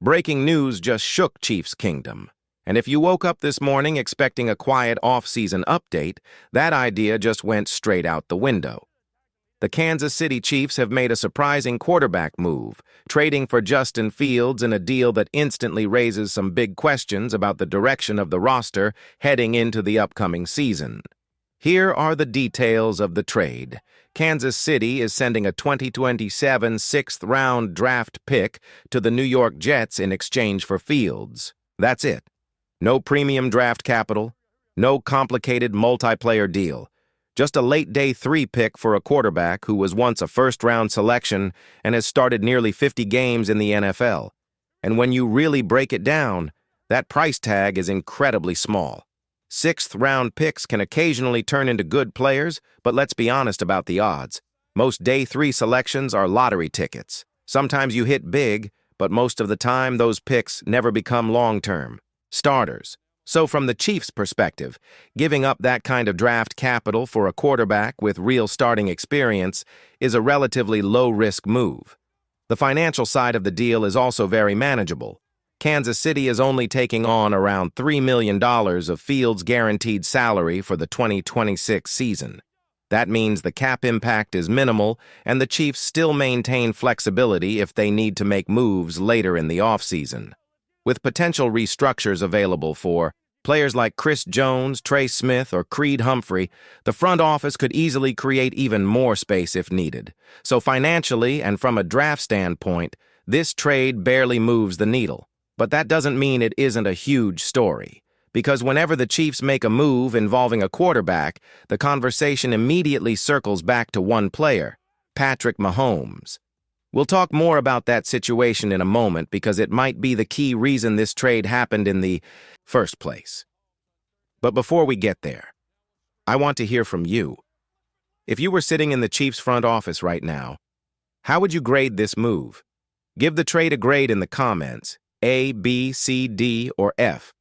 Breaking news just shook Chiefs Kingdom. And if you woke up this morning expecting a quiet off-season update, that idea just went straight out the window. The Kansas City Chiefs have made a surprising quarterback move, trading for Justin Fields in a deal that instantly raises some big questions about the direction of the roster heading into the upcoming season. Here are the details of the trade. Kansas City is sending a 2027 sixth-round draft pick to the New York Jets in exchange for Fields. That's it. No premium draft capital, no complicated multiplayer deal. Just a late day 3 pick for a quarterback who was once a first-round selection and has started nearly 50 games in the NFL. And when you really break it down, that price tag is incredibly small. Sixth-round picks can occasionally turn into good players, but let's be honest about the odds. Most day 3 selections are lottery tickets. Sometimes you hit big, but most of the time those picks never become long-term starters. So from the Chiefs' perspective, giving up that kind of draft capital for a quarterback with real starting experience is a relatively low-risk move. The financial side of the deal is also very manageable. Kansas City is only taking on around $3 million of Fields' guaranteed salary for the 2026 season. That means the cap impact is minimal, and the Chiefs still maintain flexibility if they need to make moves later in the offseason. With potential restructures available for players like Chris Jones, Trey Smith, or Creed Humphrey, the front office could easily create even more space if needed. So financially and from a draft standpoint, this trade barely moves the needle. But that doesn't mean it isn't a huge story, because whenever the Chiefs make a move involving a quarterback, the conversation immediately circles back to one player, Patrick Mahomes. We'll talk more about that situation in a moment because it might be the key reason this trade happened in the first place. But before we get there, I want to hear from you. If you were sitting in the Chiefs front office right now, how would you grade this move? Give the trade a grade in the comments. A, B, C, D, or F.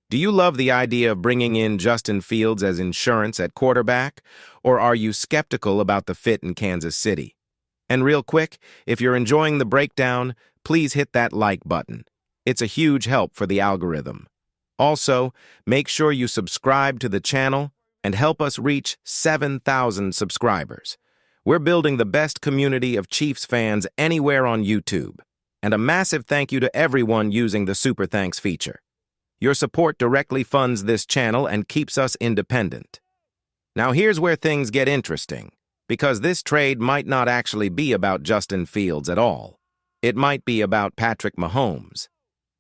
Do you love the idea of bringing in Justin Fields as insurance at quarterback, or are you skeptical about the fit in Kansas City? And real quick, if you're enjoying the breakdown, please hit that like button. It's a huge help for the algorithm. Also, make sure you subscribe to the channel and help us reach 7,000 subscribers. We're building the best community of Chiefs fans anywhere on YouTube. And a massive thank you to everyone using the Super Thanks feature. Your support directly funds this channel and keeps us independent. Now here's where things get interesting, because this trade might not actually be about Justin Fields at all. It might be about Patrick Mahomes.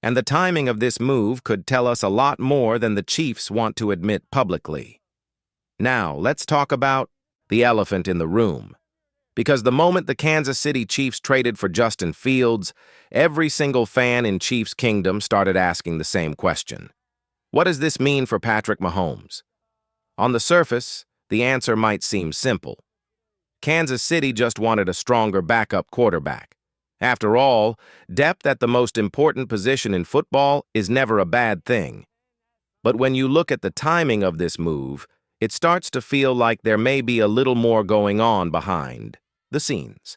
And the timing of this move could tell us a lot more than the Chiefs want to admit publicly. Now, let's talk about the elephant in the room. Because the moment the Kansas City Chiefs traded for Justin Fields, every single fan in Chiefs Kingdom started asking the same question. What does this mean for Patrick Mahomes? On the surface, the answer might seem simple. Kansas City just wanted a stronger backup quarterback. After all, depth at the most important position in football is never a bad thing. But when you look at the timing of this move, it starts to feel like there may be a little more going on behind the scenes.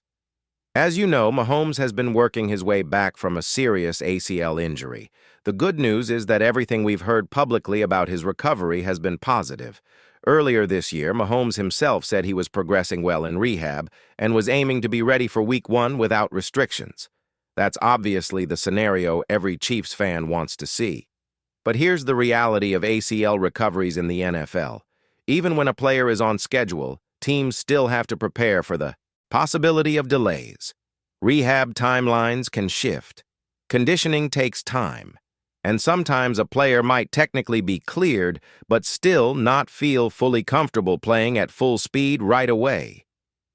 As you know, Mahomes has been working his way back from a serious ACL injury. The good news is that everything we've heard publicly about his recovery has been positive. Earlier this year, Mahomes himself said he was progressing well in rehab and was aiming to be ready for Week 1 without restrictions. That's obviously the scenario every Chiefs fan wants to see. But here's the reality of ACL recoveries in the NFL. Even when a player is on schedule, teams still have to prepare for the possibility of delays. Rehab timelines can shift. Conditioning takes time. And sometimes a player might technically be cleared, but still not feel fully comfortable playing at full speed right away.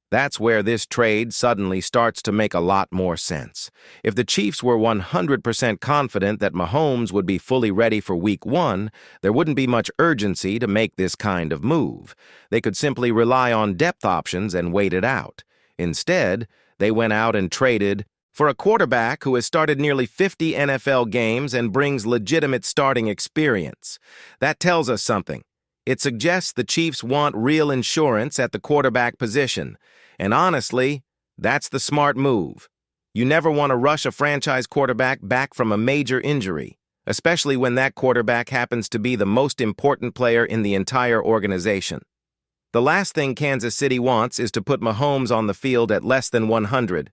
That's where this trade suddenly starts to make a lot more sense. If the Chiefs were 100% confident that Mahomes would be fully ready for Week 1, there wouldn't be much urgency to make this kind of move. They could simply rely on depth options and wait it out. Instead, they went out and traded for a quarterback who has started nearly 50 NFL games and brings legitimate starting experience. That tells us something. It suggests the Chiefs want real insurance at the quarterback position. And honestly, that's the smart move. You never want to rush a franchise quarterback back from a major injury, especially when that quarterback happens to be the most important player in the entire organization. The last thing Kansas City wants is to put Mahomes on the field at less than 100%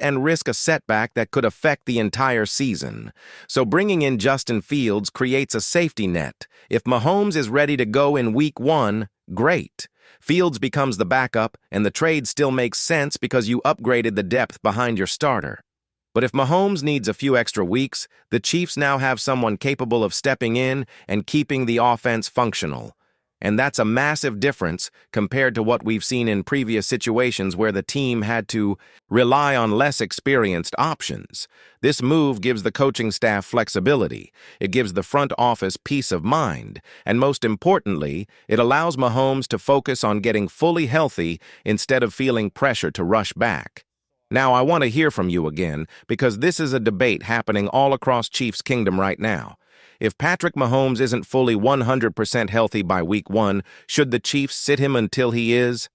and risk a setback that could affect the entire season. So bringing in Justin Fields creates a safety net. If Mahomes is ready to go in Week 1, great. Fields becomes the backup, and the trade still makes sense because you upgraded the depth behind your starter. But if Mahomes needs a few extra weeks, the Chiefs now have someone capable of stepping in and keeping the offense functional. And that's a massive difference compared to what we've seen in previous situations where the team had to rely on less experienced options. This move gives the coaching staff flexibility, it gives the front office peace of mind, and most importantly, it allows Mahomes to focus on getting fully healthy instead of feeling pressure to rush back. Now, I want to hear from you again, because this is a debate happening all across Chiefs Kingdom right now. If Patrick Mahomes isn't fully 100% healthy by Week 1, should the Chiefs sit him until he is?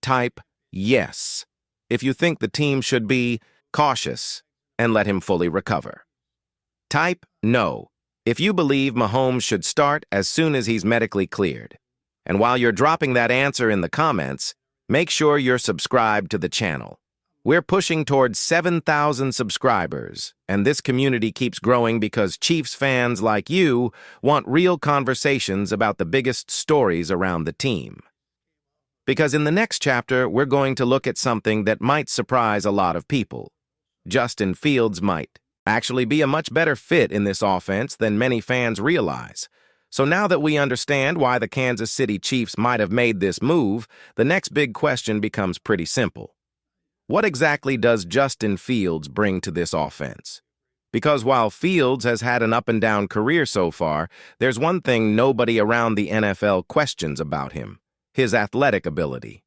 Type yes. If you think the team should be cautious and let him fully recover. Type no. If you believe Mahomes should start as soon as he's medically cleared. And while you're dropping that answer in the comments, make sure you're subscribed to the channel. We're pushing towards 7,000 subscribers, and this community keeps growing because Chiefs fans like you want real conversations about the biggest stories around the team. Because in the next chapter, we're going to look at something that might surprise a lot of people. Justin Fields might actually be a much better fit in this offense than many fans realize. So now that we understand why the Kansas City Chiefs might have made this move, the next big question becomes pretty simple. What exactly does Justin Fields bring to this offense? Because while Fields has had an up-and-down career so far, there's one thing nobody around the NFL questions about him: his athletic ability.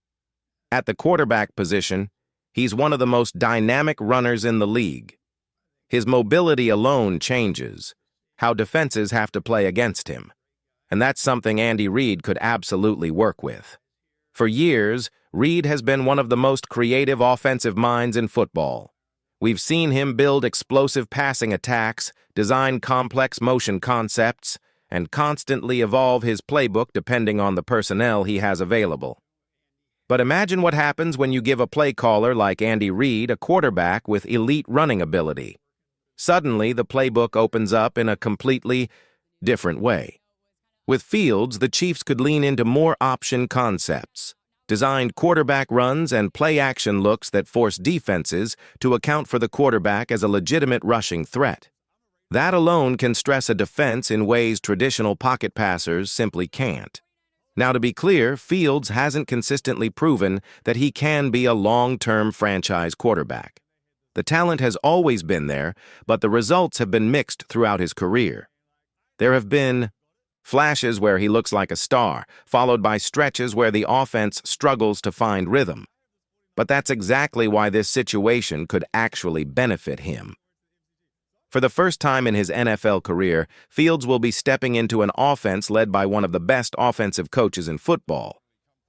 At the quarterback position, he's one of the most dynamic runners in the league. His mobility alone changes how defenses have to play against him, and that's something Andy Reid could absolutely work with. For years, Reid has been one of the most creative offensive minds in football. We've seen him build explosive passing attacks, design complex motion concepts, and constantly evolve his playbook depending on the personnel he has available. But imagine what happens when you give a play caller like Andy Reid a quarterback with elite running ability. Suddenly, the playbook opens up in a completely different way. With Fields, the Chiefs could lean into more option concepts, designed quarterback runs and play-action looks that force defenses to account for the quarterback as a legitimate rushing threat. That alone can stress a defense in ways traditional pocket passers simply can't. Now, to be clear, Fields hasn't consistently proven that he can be a long-term franchise quarterback. The talent has always been there, but the results have been mixed throughout his career. There have been flashes where he looks like a star, followed by stretches where the offense struggles to find rhythm. But that's exactly why this situation could actually benefit him. For the first time in his NFL career, Fields will be stepping into an offense led by one of the best offensive coaches in football.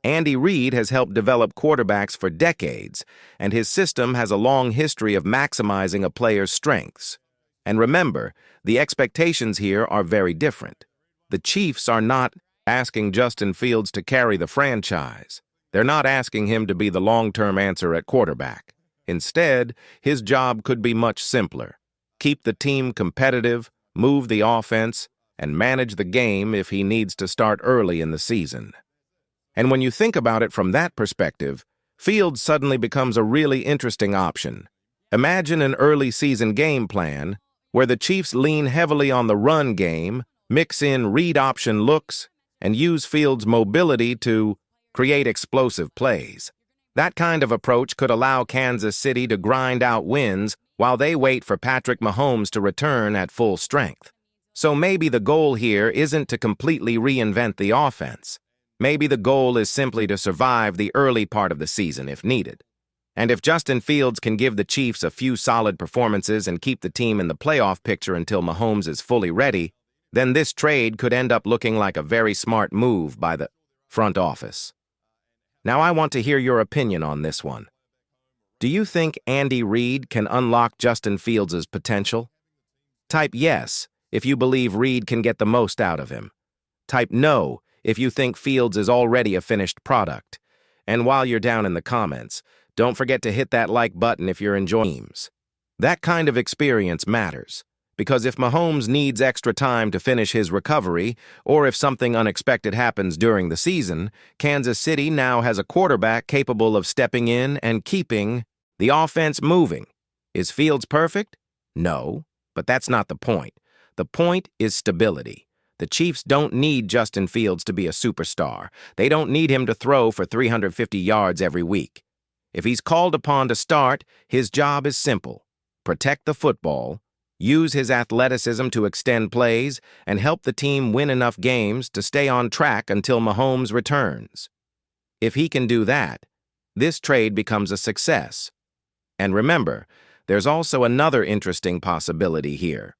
Andy Reid has helped develop quarterbacks for decades, and his system has a long history of maximizing a player's strengths. And remember, the expectations here are very different. The Chiefs are not asking Justin Fields to carry the franchise. They're not asking him to be the long-term answer at quarterback. Instead, his job could be much simpler. Keep the team competitive, move the offense, and manage the game if he needs to start early in the season. And when you think about it from that perspective, Fields suddenly becomes a really interesting option. Imagine an early season game plan where the Chiefs lean heavily on the run game, mix in read option looks, and use Fields' mobility to create explosive plays. That kind of approach could allow Kansas City to grind out wins while they wait for Patrick Mahomes to return at full strength. So maybe the goal here isn't to completely reinvent the offense. Maybe the goal is simply to survive the early part of the season if needed. And if Justin Fields can give the Chiefs a few solid performances and keep the team in the playoff picture until Mahomes is fully ready, then this trade could end up looking like a very smart move by the front office. Now I want to hear your opinion on this one. Do you think Andy Reid can unlock Justin Fields' potential? Type yes if you believe Reid can get the most out of him. Type no if you think Fields is already a finished product. And while you're down in the comments, don't forget to hit that like button if you're enjoying games. That kind of experience matters, because if Mahomes needs extra time to finish his recovery, or if something unexpected happens during the season, Kansas City now has a quarterback capable of stepping in and keeping the offense moving. Is Fields perfect? No, but that's not the point. The point is stability. The Chiefs don't need Justin Fields to be a superstar. They don't need him to throw for 350 yards every week. If he's called upon to start, his job is simple: protect the football, use his athleticism to extend plays, and help the team win enough games to stay on track until Mahomes returns. If he can do that, this trade becomes a success. And remember, there's also another interesting possibility here.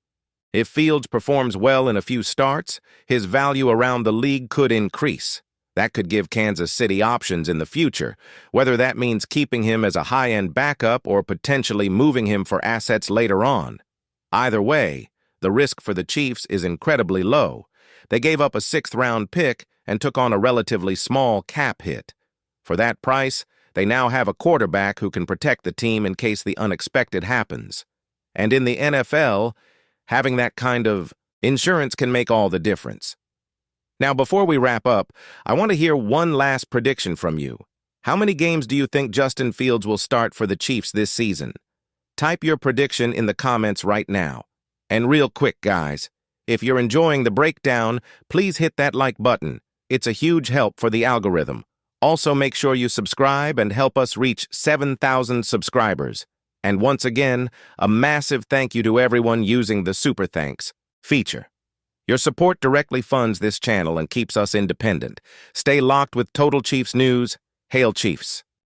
If Fields performs well in a few starts, his value around the league could increase. That could give Kansas City options in the future, whether that means keeping him as a high-end backup or potentially moving him for assets later on. Either way, the risk for the Chiefs is incredibly low. They gave up a 6th-round pick and took on a relatively small cap hit. For that price, they now have a quarterback who can protect the team in case the unexpected happens. And in the NFL, having that kind of insurance can make all the difference. Now, before we wrap up, I want to hear one last prediction from you. How many games do you think Justin Fields will start for the Chiefs this season? Type your prediction in the comments right now. And real quick, guys, if you're enjoying the breakdown, please hit that like button. It's a huge help for the algorithm. Also, make sure you subscribe and help us reach 7,000 subscribers. And once again, a massive thank you to everyone using the Super Thanks feature. Your support directly funds this channel and keeps us independent. Stay locked with Total Chiefs News. Hail Chiefs!